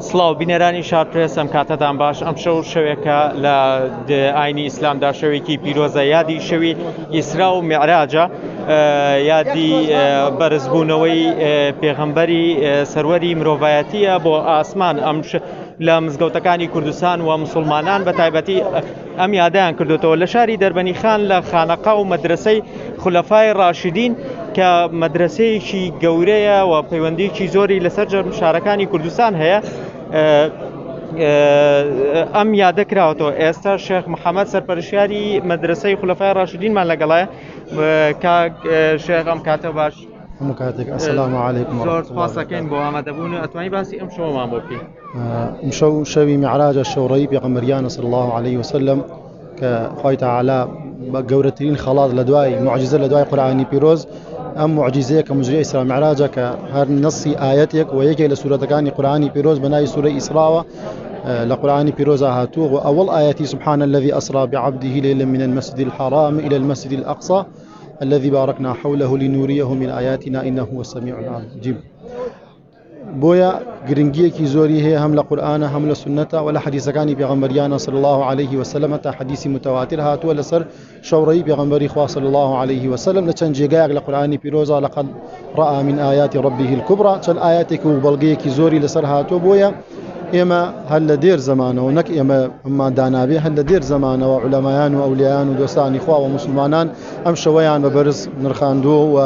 سڵاو بینەرانی شارپرێس ئەم کاتەتان باش. ئەم شەو شەوێکە لە ئاینی ئیسلامدا شەوێکی پیرۆزە، یادی شەوی ئیسرا و میعراجە، یادی بەرزبوونەوەی پێغەمبەری سەروەری مرۆڤایەتیە بۆ ئاسمان. ئەم لە مزگەوتەکانی کوردستان و مسلمانان بە تایبەتی ئەم یادیان کردوتەوە لە شاری دەربەنیخان لە خانەقا و مەدرسەی خولەفای ڕاشیدین کە مەدرسەیەکی گەورەیە و پەیوەندیکی زۆری لەسەر شارەکانی کوردستان هەیە. ئەم یادە کراوەتەوە. ئێستا شێخ محەممەد سەرپەرشیاری مەدرسەی خولەفای ڕاشیدینمان لەگەڵایە. کاک شێخ ئەم کاتە باش. هەموو کاتێک ئەسەلامو عەلەیکم. زۆر سپاس دەکەین بۆ ئامادەبوون. ئەتوانی باسی ئەم شەوەمان بۆ بکەین. ئەم شەو شەوی میعراجە، شەوڕەیی پێغەمبەریانە صلی الله عليه وسلم کە خوای تەعالا بە گەورەترین خەڵات لە دوای معجزە لە دوای قورئانی پیرۆز ئەم معجزەیە کە مجرەی ئیسرا میعراجە کە هەر نەسی ئایەتێک و یەکێک لە سورەتەکانی قورئانی پیرۆز بە ناوی سورەی ئیسراوە لە قورئانی پیرۆزە هاتووە و ئەوەڵ ئایەتی سبحان الذي أسرى بعبده ليلا من المسجد الحرام إلى المسجد الأقصى الذي باركنا حوله لنوريه من آياتنا إنه هو السميع العليم. بۆیە گرنگیەکی زۆری هەیە هەم لە قورئانە هەم لە سنەتە و لە حەدیثەکانی پێغەمبەریانە صلی الله عليه وسلم تا حەدیثی متواتر هاتووە لەسەر شەوڕەیی پێغەمبەری خوا صلی الله عليه وسلم لە چەند جێگایەک لە قورئانی پیرۆزە لەقەد رأى من آيات ربه الكبرى چەند ئایەتێک و بەڵگەیەکی زۆری لەسەر هاتووە. بۆیە ئێمە هەر لە دێر زەمانەوە نەک ئێمە ئەممان دانابێ هەر لە دێر زەمانەوە عولەمایان و ئەولیایان و دۆستانی خوا و مسلمانان ئەم شەوەیان بە بەرز نرخاندووە و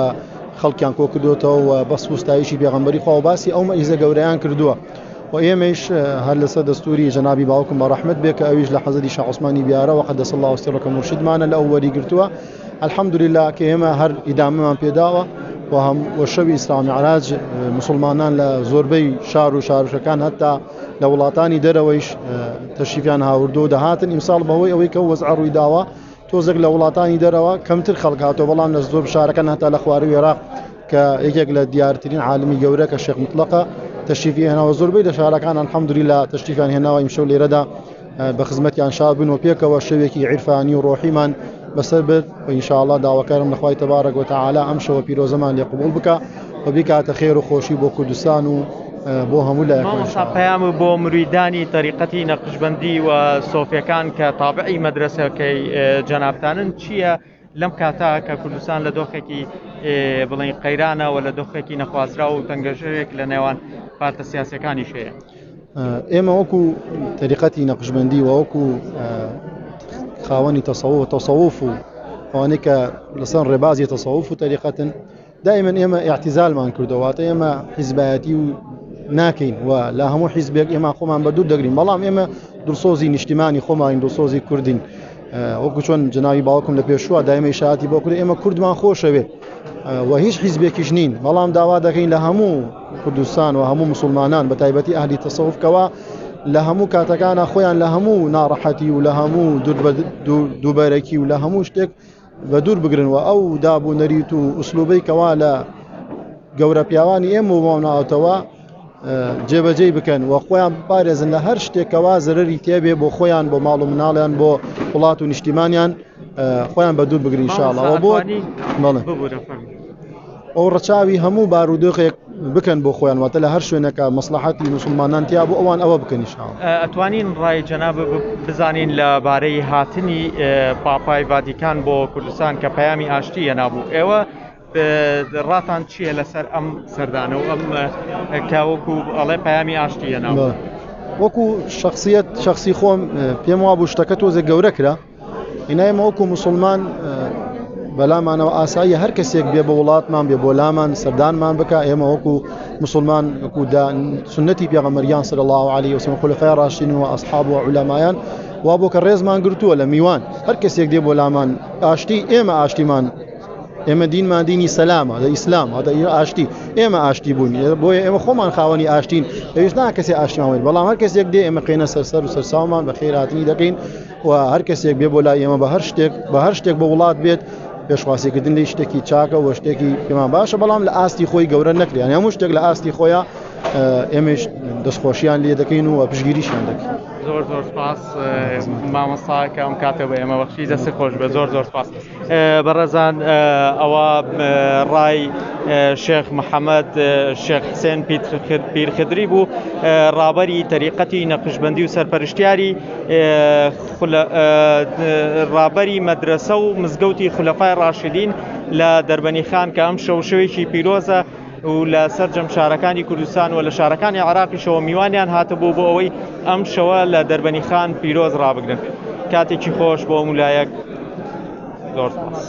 خەڵکیان کۆ کردوتەوە و بەس وستایشی پێغەمبەری خوا و باسی ئەو مەعجزە گەورەیان کردووە و ئێمەش هەر لەسەر دەستوری جەنابی باوکم بە ڕەحمەت بێ کە ئەویش لە حەزەتی شاح عوسمانی بیارە و قەدەس الله سرەکە مرشدمانە لە ئەو وەریگرتووە. الحەمدولله کە ئێمە هەر ئیدامەمان پێداوە و شەوی ئیسرا میعراج مسلمانان لە زۆربەی شار و شارشەکان هەتا لە وڵاتانی دەرەوەیش تەشریفیان هاوردوو دەهاتن ئیمساڵ بەهۆی ئەوەی کە وەزع ڕووی داوە تۆزێک لە وڵاتانی دەرەوە کەمتر خەڵک هاتەوە، بەڵام لە زۆر شارەکان هەتا لە خواروی عێراق کە یەکێک لە دیارترین عالمی گەورە کە شێخ مطلقە تەشریفی هێناوە زۆربەی لە شارەکان الحەمدولله تەشریفیان هێناوە. ئیمشەو لێرەدا بە خزمەتیان شاد بن و پێکەوە شەوێکی عیرفانی و ڕۆحیمان بەسەر برد و ئینشاءالله داواکارم لە خوای تەبارەک و تەعالا ئەم شەوە پیرۆزەمان لێ قبوڵ بکە و بیکاتە خێر و خۆشی بۆ کوردستان و بۆ هەموو لایەکان. پەیام بۆ مرویدانی تەریقەتی نەقشبەندی و سۆفیەکان کە تابعی مەدرسەکەی جەنابتانن چییە لەم کاتا کە کوردستان لە دۆخێکی بڵین قەیرانە و لە دۆخێکی نەخوازرا و تەنگەژەرێک لە نێوان پارتە سیاسەکانیش هەیە؟ ئێمە وەکو تەریقەتی نەقشبەندی و وەکو خاوەنی تەسەووف و ئەوانەی کە لەسەر ڕێبازی تەسەووف و تەریقەتن دائیمەن ئێمە ئیعتیزالمان کردەوە، ئێمە حیزبایەتی و ناکەین و لە هەموو حیزبێک ئێمە خۆمان بە دوور دەگرین، بەڵام ئێمە دڵسۆزی نیشتیمانی خۆمان دڵسۆزی کوردین. وەکو چۆن جناوی باوکم لە پێشووە دائیمە ئیشاعەتی بۆ کورد ئێمە کوردمان خۆشەوێ و هیچ حیزبێکیش نین، بەڵام داوا دەکەین لە هەموو کوردستان و هەموو مسلمانان بە تایبەتی ئەهلی تەسەووفکەوە لە هەموو کاتەکانە خۆیان لە هەموو ناڕەحەتی و لە هەموو دووبەرەکی و لە هەموو شتێک بە دوور بگرن و ئەو دابوونەریت و ئوسلوبەی کەوا لە گەورە پیاوانی ئێمە وماوناوەتەوە جێبەجێ بکەن و خۆیان پارێزن لە هەر شتێکەوە زەرەری تێبێ بۆ خۆیان بۆ ماڵ و مناڵیان بۆ وڵات و نیشتیمانیان خۆیان بە دوور بگرین ئینشاءالله. بۆ ئەو ڕەچاوی هەموو بارودۆخێک بکەن بۆ خۆیان واتە لە هەر شوێنەکە مەسلحەتی مسلمانان تیا بۆ ئەوان ئەوە بکەن ئینشاءالله. ئەتوانین ڕای جەناب بزانین لەبارەی هاتنی پاپای ڤاتیکان بۆ کوردستان کە پەیامی ئاشتی هێنابوو، ئێوە ڕاتان چییە لەسەر ئەم سەردانە و ئەم کاوەکو ئەڵێ پەیامی ئاشتی هێنابوو؟ وەکو شخصی خۆم پێم وابوو شتەکە تۆزێک گەورە کرا، ئێمە وەکو مسلمان بەلامانەوە ئاساییە هەر کەسێک بێ بە وڵاتمان بێ بۆ لامان سەردانمان بکە. ئێمە وەکو مسلمان وەکو سنەتی پێغەمبەریان صلی الله عليه وسلم خولەفای ڕاشدین و ئەصحاب و عولەمایان وا بۆ کە ڕێزمان گرتووە لە میوان هەر کەسێک دێ بۆ لامان ئاشتی ئێمە ئاشتیمان ئێمە دینمان دینی سەلامە لە ئیسلام ئاشتی ئێمە ئاشتی بوون، بۆیە ئێمە خۆمان خاوەنی ئاشتین، پێویست نا کەسێک ئاشتیمان وێت، بەڵام هەر کەسێک دێ ئێمە قێنە سەرسەر و سەرساومان بە خێرهاتنی دەکەین و هەر کەسێک بێ بۆ لای ئێمە بە هەر شتێک بە وڵات بێت پێشخواسیکردن لە شتێکی چاکە و شتێکی پێمان باشە، بەڵام لە ئاستی خۆی گەورە نەکرێن، هەموو شتێک لە ئاستی خۆیان ئێمەش دەستخۆشیان لێ دەکەین و پشگیریشیان دەکەین. زۆر زۆر سپاس مامۆستا کە ئەم کاتە بە ئێمە بەخشی دەستی خۆش بە زۆر زۆر سپاس بەڕێزان ئەوە ڕای شێخ محەممەد شێخ حسێن پیرخدری بوو ڕابەری تەریقەتی نەقشبەندی و سەرپەرشتیاری ڕابەری مەدرسە و مزگەوتی خولەفای ڕاشدین لە دەربەنی خان کە ئەم شەوشەوێکی پیرۆزە و لە سەرجەم شارەکانی کوردستان و لە شارەکانی عێراقیشەوە میوانیان هاتبوو بۆ ئەوەی ئەم شەوە لە دەربەنی خان پیرۆز ڕابگرن کاتێکی خۆش بۆ مولایەک زۆر سپاس.